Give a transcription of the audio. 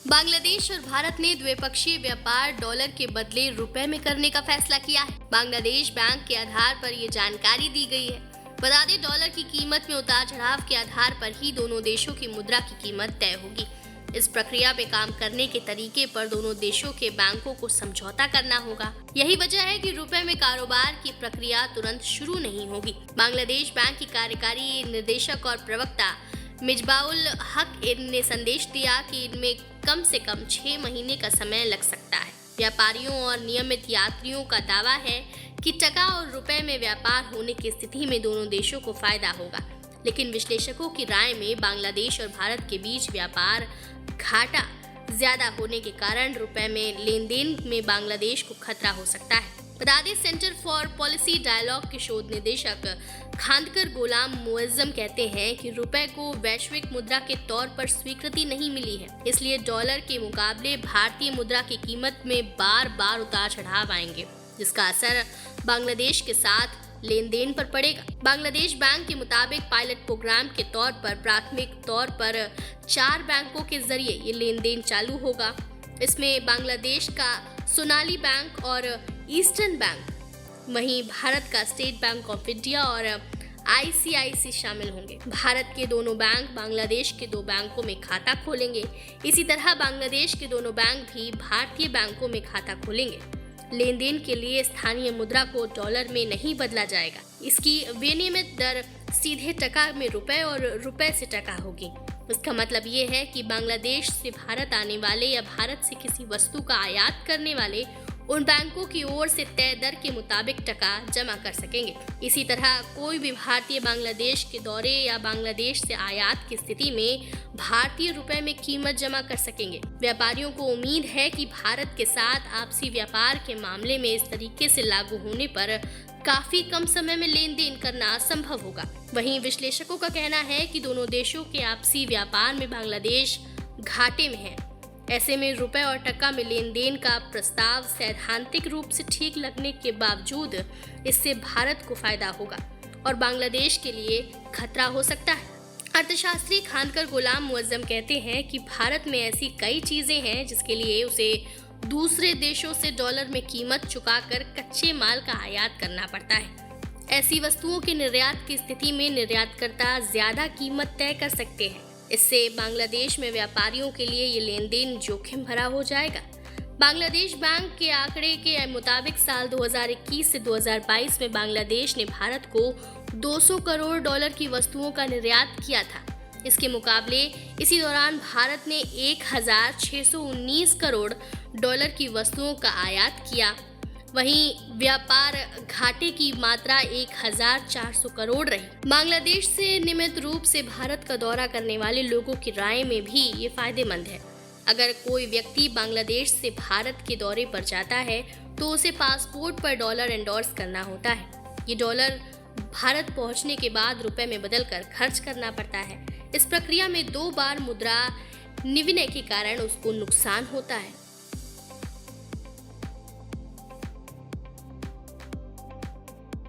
बांग्लादेश और भारत ने द्विपक्षीय व्यापार डॉलर के बदले रुपए में करने का फैसला किया है। बांग्लादेश बैंक के आधार पर ये जानकारी दी गई है। बता दें, डॉलर की कीमत में उतार चढ़ाव के आधार पर ही दोनों देशों की मुद्रा की कीमत तय होगी। इस प्रक्रिया में काम करने के तरीके पर दोनों देशों के बैंकों को समझौता करना होगा। यही वजह है कि रुपए में कारोबार की प्रक्रिया तुरंत शुरू नहीं होगी। बांग्लादेश बैंक की कार्यकारी निदेशक और प्रवक्ता मिजबाउल हक ने संदेश दिया कि इनमें कम से कम 6 महीने का समय लग सकता है। व्यापारियों और नियमित यात्रियों का दावा है कि टका और रुपए में व्यापार होने की स्थिति में दोनों देशों को फायदा होगा, लेकिन विश्लेषकों की राय में बांग्लादेश और भारत के बीच व्यापार घाटा ज्यादा होने के कारण रुपए में लेन देन में बांग्लादेश को खतरा हो सकता है। बता दें, सेंटर फॉर पॉलिसी डायलॉग के शोध निदेशक खानकर गुलाम मुअज्जम कहते हैं कि रुपए को वैश्विक मुद्रा के तौर पर स्वीकृति नहीं मिली है, इसलिए डॉलर के मुकाबले भारतीय मुद्रा की कीमत में बार बार उतार चढ़ाव आएंगे, जिसका असर बांग्लादेश के साथ लेन देन पर पड़ेगा। बांग्लादेश बैंक के मुताबिक पायलट प्रोग्राम के तौर पर प्राथमिक तौर पर 4 बैंकों के जरिए ये लेन देन चालू होगा। इसमें बांग्लादेश का सोनाली बैंक और ईस्टर्न बैंक, वहीं भारत का स्टेट बैंक ऑफ इंडिया और ICICI शामिल होंगे। भारत के दोनों बैंक बांग्लादेश के 2 बैंकों में खाता खोलेंगे। इसी तरह बांग्लादेश के दोनों बैंक भी भारतीय बैंकों में खाता खोलेंगे। लेन देन के लिए स्थानीय मुद्रा को डॉलर में नहीं बदला जाएगा। इसकी विनिमय दर सीधे टका में रुपए और रुपए से टका होगी। इसका मतलब ये है कि बांग्लादेश से भारत आने वाले या भारत से किसी वस्तु का आयात करने वाले उन बैंकों की ओर से तय दर के मुताबिक टका जमा कर सकेंगे। इसी तरह कोई भी भारतीय बांग्लादेश के दौरे या बांग्लादेश से आयात की स्थिति में भारतीय रुपए में कीमत जमा कर सकेंगे। व्यापारियों को उम्मीद है कि भारत के साथ आपसी व्यापार के मामले में इस तरीके से लागू होने पर काफी कम समय में लेन देन करना संभव होगा। वहीं विश्लेषकों का कहना है कि दोनों देशों के आपसी व्यापार में बांग्लादेश घाटे में है। ऐसे में रुपए और टका में लेन देन का प्रस्ताव सैद्धांतिक रूप से ठीक लगने के बावजूद इससे भारत को फायदा होगा और बांग्लादेश के लिए खतरा हो सकता है। अर्थशास्त्री खानकर गुलाम मुअज्जम कहते हैं कि भारत में ऐसी कई चीजें हैं जिसके लिए उसे दूसरे देशों से डॉलर में कीमत चुकाकर कच्चे माल का आयात करना पड़ता है। ऐसी वस्तुओं के निर्यात की स्थिति में निर्यातकर्ता ज्यादा कीमत तय कर सकते हैं। इससे बांग्लादेश में व्यापारियों के लिए ये लेन देन जोखिम भरा हो जाएगा। बांग्लादेश बैंक के आंकड़े के मुताबिक साल 2021 से 2022 में बांग्लादेश ने भारत को 200 करोड़ डॉलर की वस्तुओं का निर्यात किया था। इसके मुकाबले इसी दौरान भारत ने 1619 करोड़ डॉलर की वस्तुओं का आयात किया। वहीं व्यापार घाटे की मात्रा 1400 करोड़ रही। बांग्लादेश से नियमित रूप से भारत का दौरा करने वाले लोगों की राय में भी ये फायदेमंद है। अगर कोई व्यक्ति बांग्लादेश से भारत के दौरे पर जाता है तो उसे पासपोर्ट पर डॉलर एंडोर्स करना होता है। ये डॉलर भारत पहुंचने के बाद रुपए में बदलकर खर्च करना पड़ता है। इस प्रक्रिया में 2 बार मुद्रा निविनय के कारण उसको नुकसान होता है।